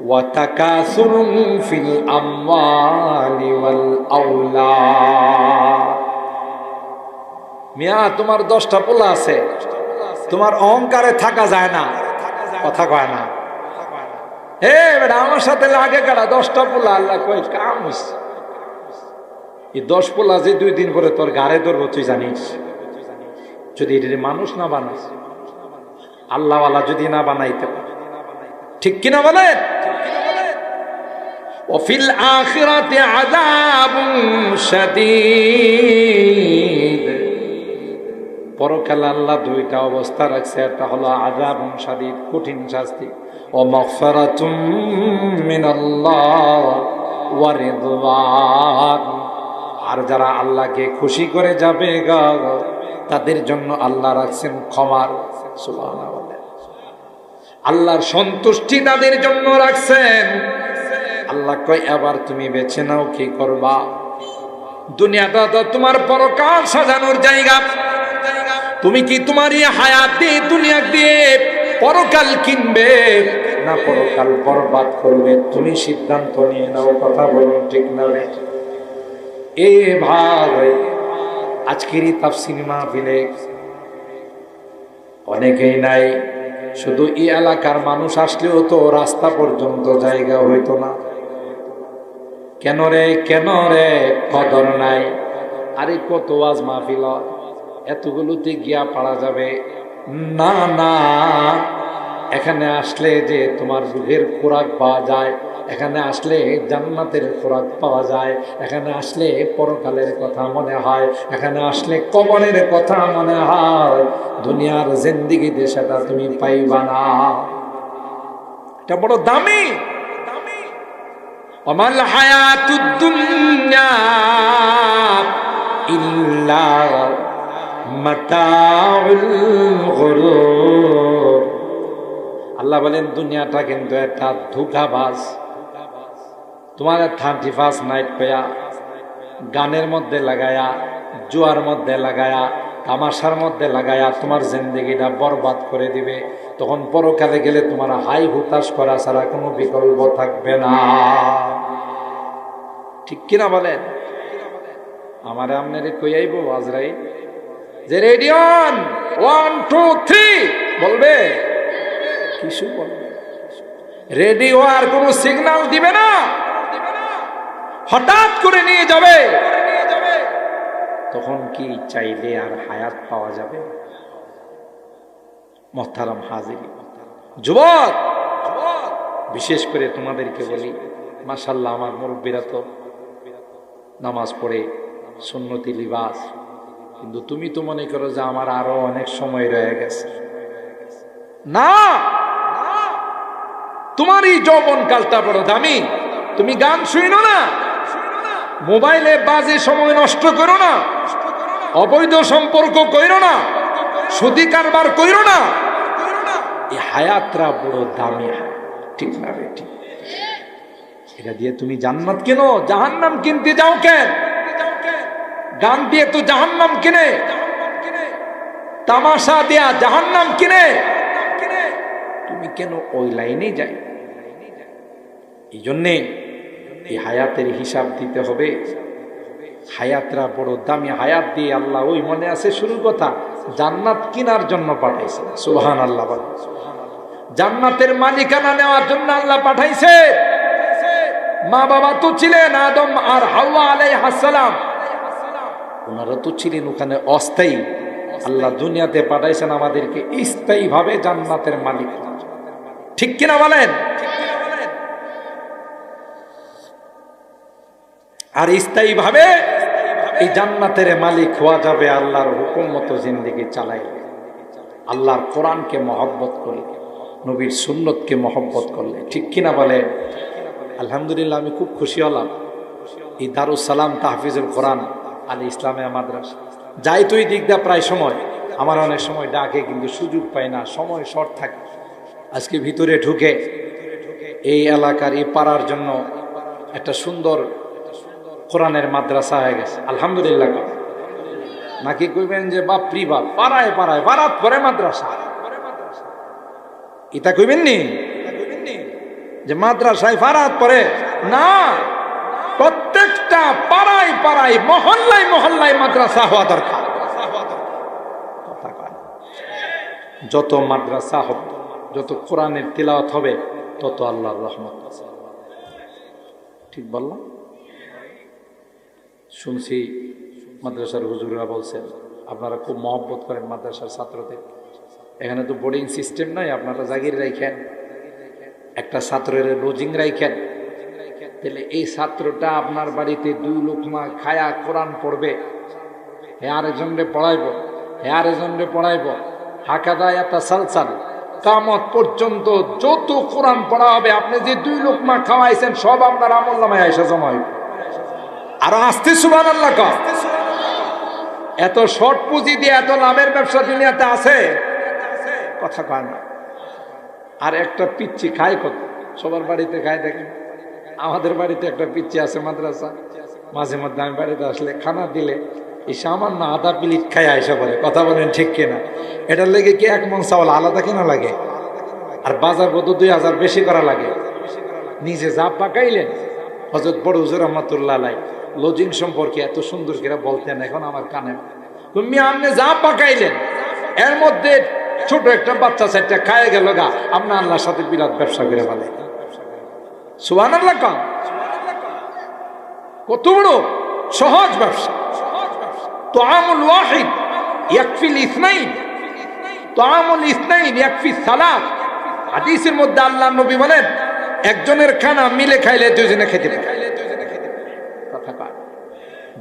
ওয়া তাকাসুরুন ফিল আমওয়ালি ওয়াল আওলাদ। মিয়া তোমার 10টা পোলা আছে, তোমার অহংকারে থাকা যায় না, কথা কয় না। হে বেটা আমার সাথে লাগে কাটা 10টা পোলা, আল্লাহ কয় কাম হইছে। এই 10 পোলা যে 2 দিন পরে তোর গাড়ে ধরবো তুই জানিস? যদি এটা মানুষ না বানাস, আল্লাহওয়ালা যদি না বানাইতে পারে, ঠিক কিনা বলেন? ওয়াফিল আখিরাতি আযাবুন শাদীদ। পরকালে আল্লাহ 2টা অবস্থা রাখছে, একটা হলো আযাবুন শাদীদ, কঠিন শাস্তি, ও মাগফিরাতুম মিনাল্লাহ ওয়া রিদওয়ান। আর যারা আল্লাহকে খুশি করে যাবে গা, তাদের জন্য আল্লাহ রাখছেন ক্ষমার, সুবহানাল্লাহ, আল্লাহর সন্তুষ্টি তাদের জন্য রাখছেন। আল্লাহ কয় এবার তুমি বেছে নাও কি করবা। দুনিয়াটা তো তোমার পরকাল সাজানোর জায়গা। তুমি কি তোমার এই হায়াত দিয়ে, দুনিয়া দিয়ে পরকাল কিনবে না পরকাল বরবাদ করবে? তুমি সিদ্ধান্ত নিয়ে নাও, কথা বলুন ঠিক না? এ ভাই, আজকের এই তাফসীর মাহফিলে অনেকেই নাই, শুধু এই এলাকার মানুষ আসলেও তো রাস্তা পর্যন্ত জায়গা হইতো না। কেন রে, কেন রে? কদর নাই। আরে কত ওয়াজ মাহফিল, এতগুলোতে গিয়া পারা যাবে না? না, এখানে আসলে যে তোমার রুহের খোরাক পাওয়া যায়, এখানে আসলে জান্নাতের খোরাক পাওয়া যায়, এখানে আসলে পরকালের কথা মনে হয়, এখানে আসলে কবরের কথা মনে হয়। দুনিয়ার জিন্দেগিতে সেটা তুমি পাইবা না। এটা বড় দামি। ওমাল হায়াতুদ দুনিয়া ইল্লা মাতাউল গুরুর। আল্লাহ বলেন দুনিয়াটা কিন্তু একটা ধোঁকাবাজ। তোমার 31 নাইট পেয়া গানের মধ্যে লাগায়া, জুয়ার মধ্যে লাগায়া, তামাশার মধ্যে লাগায়া তোমার জিন্দেগিটা বরবাদ করে দিবে। তখন পরকালে গেলে তোমার হাই হুতাশ করা ছাড়া কোনো বিকল্প থাকবে না, ঠিক কিনা বলেন? আমারে আপনারে কই আইব আজরাইল যে রেডিয়ন 1 2 3 বলবে, কিছু বলবে? রেডিও আর কোন সিগন্যাল দিবে না, হঠাৎ করে নিয়ে যাবে। তখন কি চাইলে আর হায়াত পাওয়া যাবে? মুহতারাম হাজিরিন, যুবক, বিশেষ করে তোমাদেরকে বলি, মাশাআল্লাহ আমার মুরব্বিরা তো নামাজ পড়ে, সুন্নতি লিবাস, কিন্তু তুমি তো মনে করো যে আমার আরো অনেক সময় রয়ে গেছে। না, তোমার এই যৌবন কালটা বড় দামি। তুমি গান শুনো না, মোবাইলে বাজে সময় নষ্ট করো না, অবৈধ সম্পর্ক কইরো না, সুদি কারবার কইরো না। এই হায়াতটা বড় দামি, ঠিক না বেটি? এটা দিয়ে তুমি জান্নাত কেন, জাহান্নাম কিনতে যাও কেন? গান দিয়ে তো জাহান্নাম কিনে, তামাশা দিয়া জাহান্নাম কিনে, তুমি কেন ওই লাইনে যাই? এই জন্যে এই হায়াতের হিসাব দিতে হবে। হায়াতরা বড় দামি। হায়াত দিয়ে আল্লাহ, ওই মনে আছে শুরুর কথা, জান্নাত কিনার জন্য পাঠাইছে। সুবহানাল্লাহ, জান্নাতের মালিকানা নেওয়ার জন্য আল্লাহ পাঠাইছে। মা বাবা তো ছিলেন আদম আর হাওয়া আলাইহিস সালাম, ওনারা তো ছিলেন ওখানে অস্থায়ী। আল্লাহ দুনিয়াতে পাঠাইছেন আমাদেরকে স্থায়ী ভাবে জান্নাতের মালিক, ঠিক কিনা বলেন? আর স্থায়ী ভাবে এই জান্নাতের মালিক হওয়া যাবে আল্লাহর হুকুম মতো জিন্দেগি চালাই, আল্লাহর কোরআনকে মহব্বত করলে, নবীর সুন্নতকে মহব্বত করলে, ঠিক কিনা বলেন? আলহামদুলিল্লাহ, আমি খুব খুশি হলাম। এই দারুস সালাম তাহফিজুল কোরআন আল ইসলামিয়া মাদ্রাসা যাই তুই দিক দা, প্রায় সময় আমার অনেক সময় ডাকে, কিন্তু সুযোগ পাই না, সময় শর্ট থাকে। আজকে ভিতরে ঢুকে এই এলাকার, এই পাড়ার জন্য একটা সুন্দর কোরআনের মাদ্রাসা হয়ে গেছে, আলহামদুলিল্লাহ। নাকি কইবেন যে বাপরি বাপ, পাড়ায় পাড়ায় বারাত পরে মাদ্রাসা, এটা কইবেন নি? যে মাদ্রাসায় ফারাত পড়ে না, প্রত্যেকটা পাড়ায় পাড়ায় মহল্লায় মহল্লায় মাদ্রাসা হওয়া দরকার। কথা কয়, যত মাদ্রাসা হবে, যত কোরআনের তিলাওয়াত হবে, তত আল্লাহর রহমত। ঠিক বললাম? শুনছি মাদ্রাসার হুজুররা বলছেন আপনারা খুব মহব্বত করেন মাদ্রাসার ছাত্রদের। এখানে তো বোর্ডিং সিস্টেম নাই, আপনারা জাগির রাখেন, একটা ছাত্রের লজিং রাখেন, তাহলে এই ছাত্রটা আপনার বাড়িতে 2 লোকমা খায়া কোরআন পড়বে, হে আরেকজনরে পড়াইব, হে আরেকজনরে পড়াইব, হাকাদা একটা সালসাল কামত পর্যন্ত যত কোরআন পড়া হবে, আপনি যে 2 লোকমা খাওয়াইছেন সব আপনার আমলনামায় আয়েশা জমা হইব। আর আসতে সুবহানাল্লাহ কও। এত শর্ট পুঁজি দিয়ে এত লাভের ব্যবসা দুনিয়াতে আছে, কথা কয় না। আর একটা পিচ্ছি খায় কত, সবার বাড়িতে খায় দেখেন। আমাদের বাড়িতে একটা পিচ্ছি আছে মাদ্রাসা, মাঝে মধ্যে আমি বাড়িতে আসলে খানা দিলে এই সামান্য আধা প্লেট খায় আইসা বলে, কথা বলেন ঠিক কিনা? এটার লেগে কি 1 মণ চাউল আলাদা কিনা লাগে, আর বাজার বোধ 2000 বেশি করা লাগে। নিজে যা পাকাইলেন, হযরত বড় হুজুর রহমাতুল্লাহ আলাইহি লজিং সম্পর্কে এত সুন্দর করে বলতেন, এখন আমার কানে তুমি আপনি যা পাকাইলেন এর মধ্যে ছোট একটা বাচ্চা 4টা খায় গেল গা, আপনি আল্লাহর সাথে বিরাট ব্যবসা করে ফেলে। সুবহানাল্লাহ কন। কত বড় সহজ ব্যবসা। তুআমুল ওয়াহিদ ইয়াকফিল ইসনাইন, তুআমুল ইসনাইন ইয়াকফি সালাত। হাদিসের মধ্যে আল্লাহর নবী বলেন একজনের খানা মিলে খাইলে 2 জনে খেতে পারে। কথা কয়,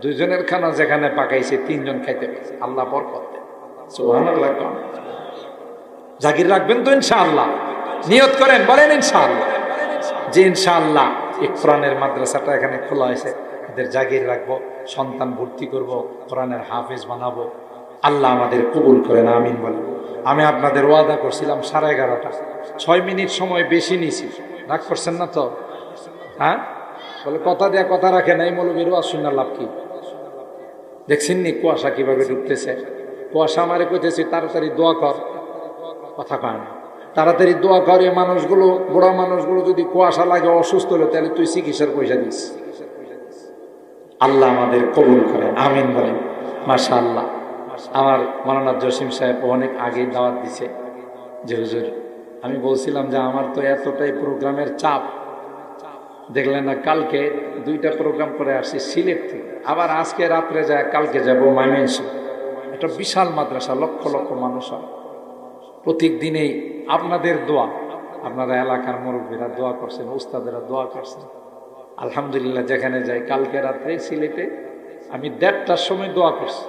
2 জনের খানা যেখানে পাকাইছে 3 জন খাইতে পারে, আল্লাহ বরকত দেন। সুবহানাল্লাহ কন। জাগির রাখবেন তো ইনশাআল্লাহ? নিয়ত করেন, বলেন ইনশাআল্লাহ। যে ইনশাআল্লাহ এই কোরআনের মাদ্রাসাটা এখানে খোলা হয়েছে, এদের জাগির রাখবো, সন্তান ভর্তি করব, কোরআনের হাফেজ বানাবো। আল্লাহ আমাদের কবুল করেন, আমিন বলেন। আমি আপনাদের ওয়াদা করছিলাম 11:30, 6 মিনিট সময় বেশি নিছি, রাগ করছেন না তো? হ্যাঁ, বলে কথা দেয়া কথা রাখে না, এই মৌলবীর ওয়াজ শুনে লাভ কি? দেখছেন নি কুয়াশা কিভাবে ঢুকতেছে? কুয়াশা আমারে কইতেছে তাড়াতাড়ি দোয়া কর, কথা কয় না। তাড়াতাড়ি দোয়া করে মানুষগুলো, বুড়া মানুষগুলো যদি কুয়াশা লাগে অসুস্থ হলো, তাহলে তুই চিকিৎসার পয়সা দিস। আল্লাহ আমাদের কবুল করেন, আমিন বলেন। মাশাআল্লাহ। আমার মাওলানা জসিম সাহেব অনেক আগে দাওয়াত দিছে যে হুজুর, আমি বলছিলাম যে আমার তো এতটাই প্রোগ্রামের চাপ, দেখলেন না কালকে 2টা প্রোগ্রাম করে আসছি সিলেট থেকে, আবার আজকে রাত্রে যায়, কালকে যাব ময়মনসিংহ। একটা বিশাল মাদ্রাসা, লক্ষ লক্ষ মানুষ হয়। প্রত্যেক দিনেই আপনাদের দোয়া, আপনারা এলাকার মুরব্বীরা দোয়া করছেন, উস্তাদেরা দোয়া করছেন, আলহামদুলিল্লাহ। যেখানে যাই, কালকে রাত্রে সিলেটে আমি 1:30টার সময় দোয়া করছি,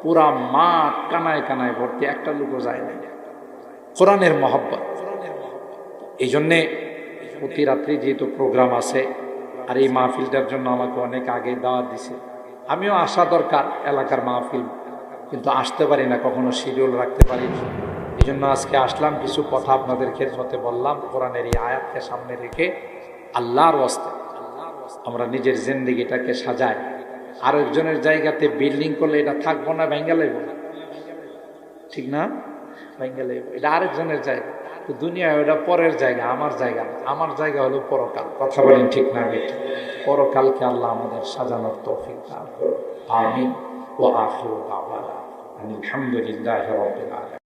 পুরা মাঠ কানায় কানায় ভর্তি, একটা লোকও যায় না। কোরআনের মহব্বত। এই জন্যে প্রতি রাত্রি যেহেতু প্রোগ্রাম আছে, আর এই মাহফিলটার জন্য আমাকে অনেক আগে দাওয়াত দিছে, আমিও আসা দরকার এলাকার মাহফিল, কিন্তু আসতে পারি না, কখনো শিডিউল রাখতে পারি না। এই জন্য আজকে আসলাম, কিছু কথা আপনাদের খেদমতে বললাম। কোরআনের এই আয়াতকে সামনে রেখে আল্লাহর ওয়াস্তে আমরা নিজের জিন্দেগিটাকে সাজাই। আর একজনের জায়গাতে বিল্ডিং করলে এটা থাকবো না, ভেঙ্গে লাগব, ঠিক না? ভেঙ্গে লাগব, এটা আরেকজনের জায়গা। তো দুনিয়ায় ওটা পরের জায়গা, আমার জায়গা না। আমার জায়গা হলো পরকাল। কথা বলেন ঠিক না? পরকালকে আল্লাহ আমাদের সাজানোর তৌফিক দান করুন, আমিন। ওয়া আখিরু দাওয়ানা আলহামদুলিল্লাহি রাব্বিল আলামিন।